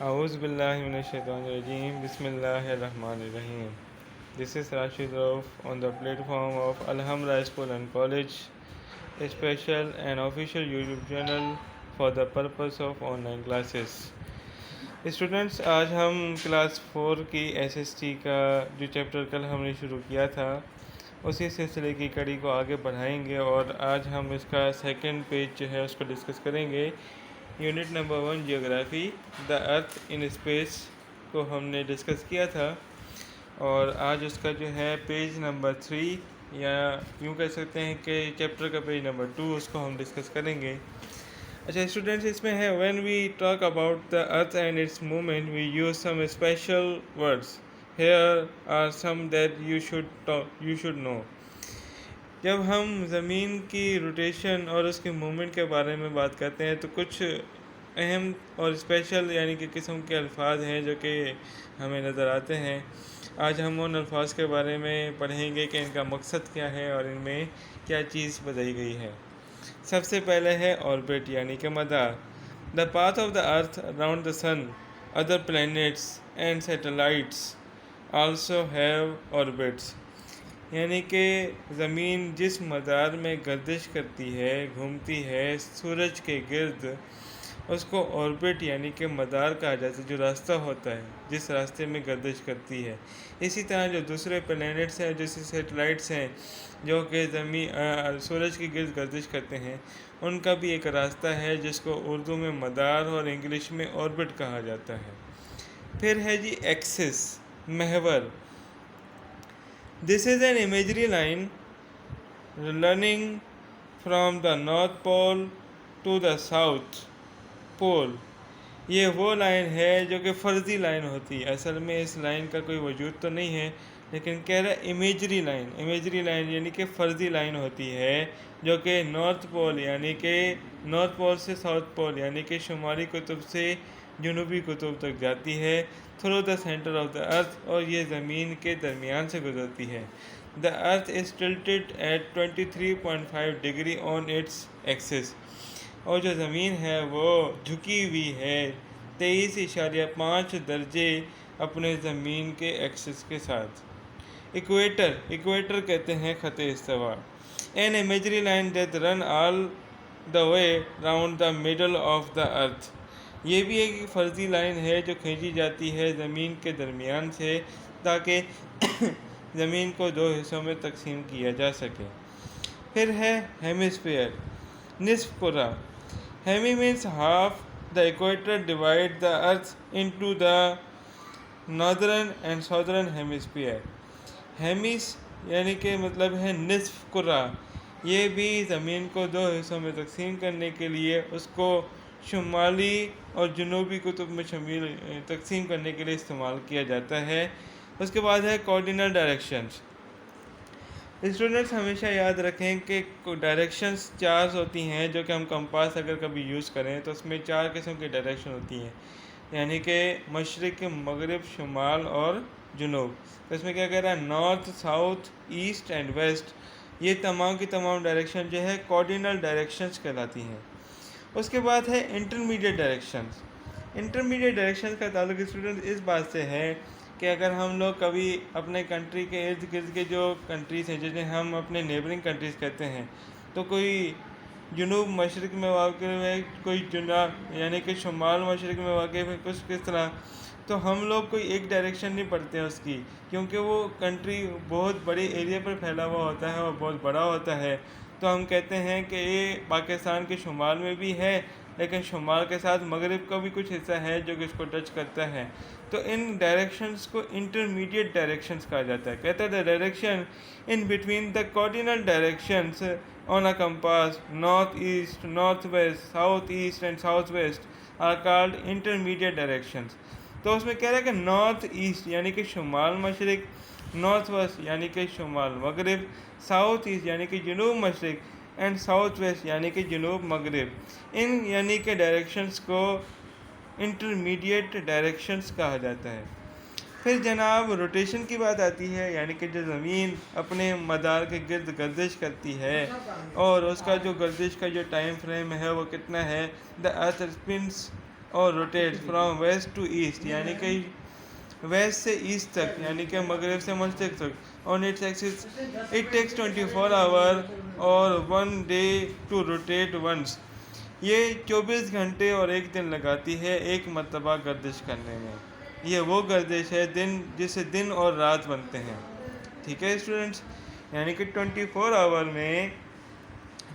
اعوذ باللہ من الشیطان الرجیم بسم اللہ الرحمن الرحیم. This is Rashid Rauf on the platform of Alhamra School and College, a special and official YouTube channel for the purpose of online classes. Students, آج ہم کلاس 4 کی ایس ایس ٹی کا جو چیپٹر کل ہم نے شروع کیا تھا اسی سلسلے کی کڑی کو آگے بڑھائیں گے، اور آج ہم اس کا سیکنڈ پیج جو ہے اس کو ڈسکس کریں گے. Unit number 1 geography, the earth in space کو ہم نے ڈسکس کیا تھا، اور آج اس کا جو ہے پیج نمبر 3 یا یوں کہہ سکتے ہیں کہ چیپٹر کا پیج نمبر 2 اس کو ہم ڈسکس کریں گے. اچھا اسٹوڈنٹس، اس میں ہے when we talk about the earth and its movement we use some special words. Here are some that you should know. جب ہم زمین کی روٹیشن اور اس کے موومنٹ کے بارے میں بات کرتے ہیں تو کچھ اہم اور اسپیشل یعنی کہ قسم کے الفاظ ہیں جو کہ ہمیں نظر آتے ہیں. آج ہم ان الفاظ کے بارے میں پڑھیں گے کہ ان کا مقصد کیا ہے اور ان میں کیا چیز بتائی گئی ہے. سب سے پہلے ہے آربٹ یعنی کہ مدار. The path of the earth around the sun, other planets and satellites also have orbits. یعنی کہ زمین جس مدار میں گردش کرتی ہے، گھومتی ہے سورج کے گرد، اس کو آربٹ یعنی کہ مدار کہا جاتا ہے، جو راستہ ہوتا ہے جس راستے میں گردش کرتی ہے. اسی طرح جو دوسرے پلینٹس ہیں، جیسے سیٹلائٹس ہیں جو کہ سورج کے گرد گردش کرتے ہیں، ان کا بھی ایک راستہ ہے جس کو اردو میں مدار اور انگلش میں آربٹ کہا جاتا ہے. پھر ہے جی ایکسس، محور. This is an imaginary line running from the North Pole to the South Pole. یہ وہ لائن ہے جو کہ فرضی لائن ہوتی ہے. اصل میں اس لائن کا کوئی وجود تو نہیں ہے، لیکن کہہ رہا ہے امیجری لائن یعنی کہ فرضی لائن ہوتی ہے جو کہ نارتھ پول یعنی کہ نارتھ پول سے ساؤتھ پول یعنی کہ شمالی قطب سے جنوبی قطب تک جاتی ہے، through the centre of the earth, اور یہ زمین کے درمیان سے گزرتی ہے. The earth is tilted at 23.5 degree on its axis. اور جو زمین ہے وہ جھکی ہوئی ہے 23.5 درجے اپنے زمین کے ایکسس کے ساتھ. ایکویٹر کہتے ہیں خط استوا. An imaginary line that run all the way round the middle of the earth. یہ بھی ایک فرضی لائن ہے جو کھینچی جاتی ہے زمین کے درمیان سے تاکہ زمین کو 2 حصوں میں تقسیم کیا جا سکے. پھر ہے ہیمیسفیئر، نصف کرہ. Hemi means half. The equator divide the earth into the northern and southern hemisphere. ہیمیس یعنی کہ مطلب ہے نصف کرہ. یہ بھی زمین کو 2 حصوں میں تقسیم کرنے کے لیے اس کو شمالی اور جنوبی قطب میں تقسیم کرنے کے لیے استعمال کیا جاتا ہے. اس کے بعد ہے کوارڈینل ڈائریکشنز. اسٹوڈنٹس ہمیشہ یاد رکھیں کہ ڈائریکشنز 4 ہوتی ہیں، جو کہ ہم کمپاس اگر کبھی یوز کریں تو اس میں 4 قسم کی ڈائریکشن ہوتی ہیں، یعنی کہ مشرق، مغرب، شمال اور جنوب. تو اس میں کیا کہہ رہا ہے، north, south, east and west. یہ تمام کی تمام ڈائریکشن جو ہے کوارڈینل ڈائریکشنز کہلاتی ہیں. اس کے بعد ہے انٹرمیڈیٹ ڈائریکشنز. انٹرمیڈیٹ ڈائریکشنز کا تعلق اسٹوڈنٹ اس بات سے ہے کہ اگر ہم لوگ کبھی اپنے کنٹری کے ارد گرد کے جو کنٹریز ہیں جنہیں ہم اپنے نیبرنگ کنٹریز کہتے ہیں، تو کوئی جنوب مشرق میں واقع ہے، کوئی یعنی کہ شمال مشرق میں واقع ہے، کچھ کس طرح، تو ہم لوگ کوئی ایک ڈائریکشن نہیں پڑھتے ہیں اس کی، کیونکہ وہ کنٹری بہت بڑے ایریا پر پھیلا ہوا ہوتا ہے اور بہت بڑا ہوتا ہے. تو ہم کہتے ہیں کہ یہ پاکستان کے شمال میں بھی ہے، لیکن شمال کے ساتھ مغرب کا بھی کچھ حصہ ہے جو کہ اس کو ٹچ کرتا ہے. تو ان ڈائریکشنز کو انٹرمیڈیٹ ڈائریکشنز کہا جاتا ہے. کہتا ہے the direction in between the cardinal directions on a compass, north east, north west, south east and south west are called intermediate directions. تو اس میں کہہ رہا ہے کہ نارتھ ایسٹ یعنی کہ شمال مشرق، نارتھ ویسٹ یعنی کہ شمال مغرب، ساؤتھ ایسٹ یعنی کہ جنوب مشرق، اینڈ ساؤتھ ویسٹ یعنی کہ جنوب مغرب. ان یعنی کہ ڈائریکشنز کو انٹرمیڈیٹ ڈائریکشنز کہا جاتا ہے. پھر جناب روٹیشن کی بات آتی ہے، یعنی کہ جو زمین اپنے مدار کے گرد گردش کرتی ہے اور اس کا جو گردش کا جو ٹائم فریم ہے وہ کتنا ہے. دا ارتھ اسپنس اور rotate from west to east یعنی کہ ویسٹ سے ایسٹ تک یعنی کہ مغرب سے مشرق تک on its axis it takes 24 hour اور 1 day ٹو روٹیٹ ونس. یہ 24 گھنٹے اور 1 دن لگاتی ہے ایک مرتبہ گردش کرنے میں. یہ وہ گردش ہے جسے دن اور رات بنتے ہیں. ٹھیک ہے اسٹوڈنٹس, یعنی کہ 24 آور میں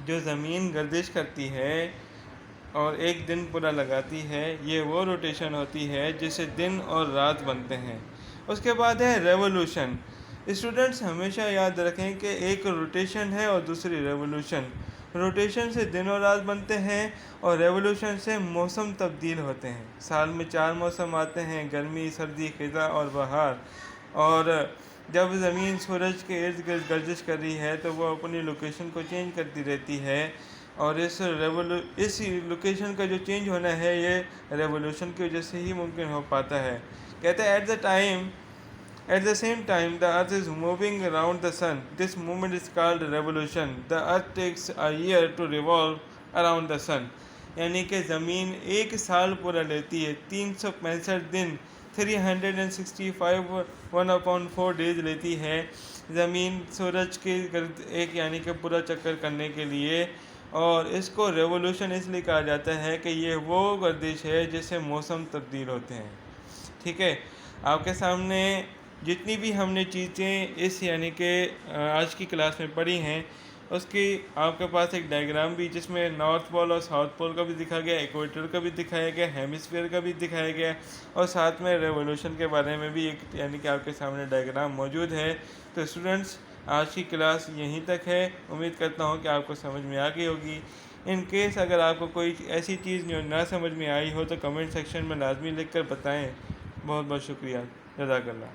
جو زمین گردش کرتی ہے اور 1 دن پورا لگاتی ہے, یہ وہ روٹیشن ہوتی ہے جسے دن اور رات بنتے ہیں. اس کے بعد ہے ریولوشن. اسٹوڈنٹس ہمیشہ یاد رکھیں کہ ایک روٹیشن ہے اور دوسری ریولوشن. روٹیشن سے دن اور رات بنتے ہیں اور ریولوشن سے موسم تبدیل ہوتے ہیں. سال میں 4 موسم آتے ہیں, گرمی, سردی, خزاں اور بہار. اور جب زمین سورج کے ارد گرد گردش کر رہی ہے تو وہ اپنی لوکیشن کو چینج کرتی رہتی ہے, اور اس لوکیشن کا جو چینج ہونا ہے یہ ریولوشن کی وجہ سے ہی ممکن ہو پاتا ہے. کہتے ہیں At the same time, the earth is moving around the sun. This movement is called revolution. The earth takes a year to revolve around the sun. یعنی کہ زمین 1 سال پورا لیتی ہے, 365 دن, 365 1/4 days لیتی ہے زمین سورج کے گرد ایک یعنی کہ پورا چکر کرنے کے لیے. اور اس کو ریولوشن اس لیے کہا جاتا ہے کہ یہ وہ گردش ہے جس سے موسم تبدیل ہوتے ہیں. ٹھیک ہے, آپ کے سامنے جتنی بھی ہم نے چیزیں اس یعنی کہ آج کی کلاس میں پڑھی ہیں, اس کی آپ کے پاس ایک ڈائیگرام بھی جس میں نارتھ پول اور ساؤتھ پول کا بھی دکھا گیا, ایکویٹر کا بھی دکھایا گیا, ہیمسفیئر کا بھی دکھایا گیا, اور ساتھ میں ریولوشن کے بارے میں بھی ایک یعنی کہ آپ کے سامنے ڈائیگرام موجود ہے. تو اسٹوڈنٹس آج کی کلاس یہیں تک ہے. امید کرتا ہوں کہ آپ کو سمجھ میں آ گئی ہوگی. ان کیس اگر آپ کو کوئی ایسی چیز جو نہ سمجھ میں آئی ہو تو کمنٹ سیکشن میں لازمی لکھ کر بتائیں. بہت بہت شکریہ. جزاک اللہ.